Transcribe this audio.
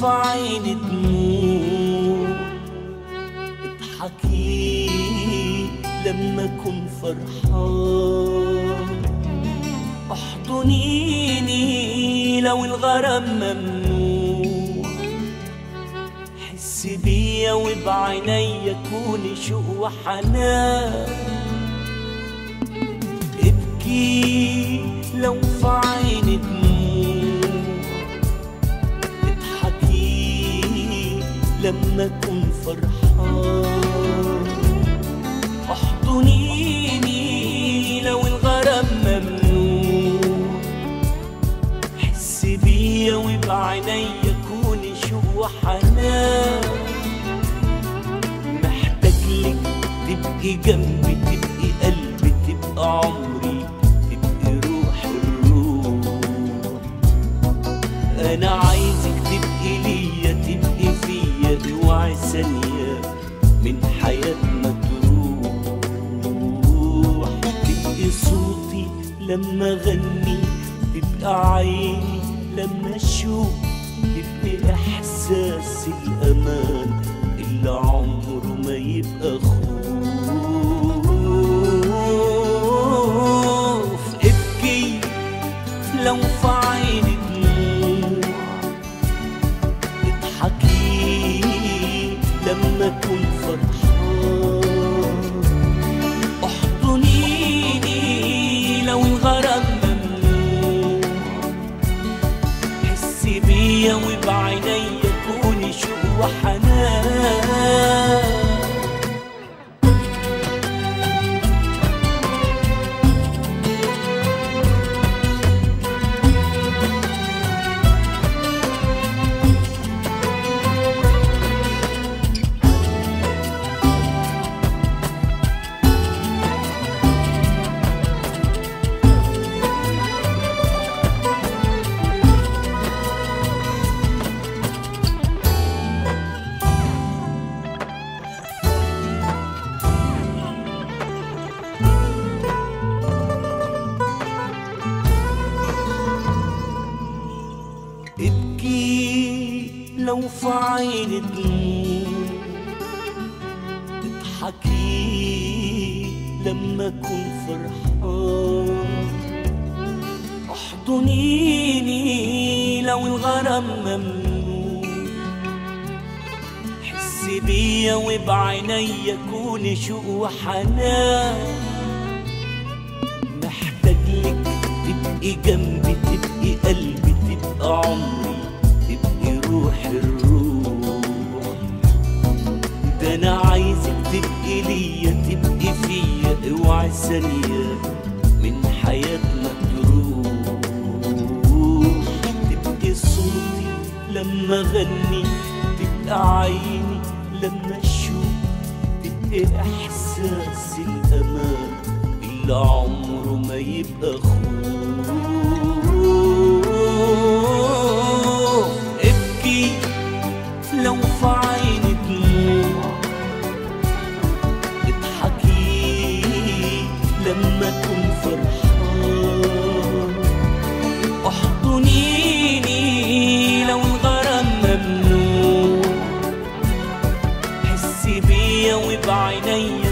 في عيني دموع، اضحكي لما اكون فرحان، احضنيني لو الغرام ممنوع، حسي بيا وبعينيا كوني شوق وحنان، ابكي لو في عيني دموع، اضحكي لما اكون فرحان، احضنيني لو الغرام ممنوع، حسي بيا وبعينيا كوني شوق وحنان، محتاجلك تبقي جنبي، تبقي قلبي، تبقى عمري، تبقي روح الروح، انا عايزك تبقي ليا، تبقي فيا، اوعي ثانية من حياتنا تروح، تبقي صوتي لما اغني، تبقى عيني لما اشوف، تبقي احساس الامان اللي عمره ما يبقى خوف، ابكي لو في عيني دموع، اضحكي لما اكون فرحان، احضنيني لو الغرام ممنوع، حسي بيا وبعينيا كوني شوق وحنان. ابكي لو في عيني دموع، اضحكي لما اكون فرحان، احضنيني لو الغرام ممنوع، حسي بيا وبعينيا كوني شوق وحنان، محتاجلك تبقي جنبي، تبقي قلبي، تبقى عمري، تبقي روح الروح، ده انا عايزك تبقي ليا، تبقي فيا، اوعي ثانية من حياتنا تروح، تبقي صوتي لما اغني، تبقى عيني لما اشوف، تبقي احساس الامان اللي عمره ما يبقى خوف، ابكي لو في عيني دموع، اضحكي لما اكون فرحان، احضنيني لو الغرام ممنوع، حسي بيا وبعينيا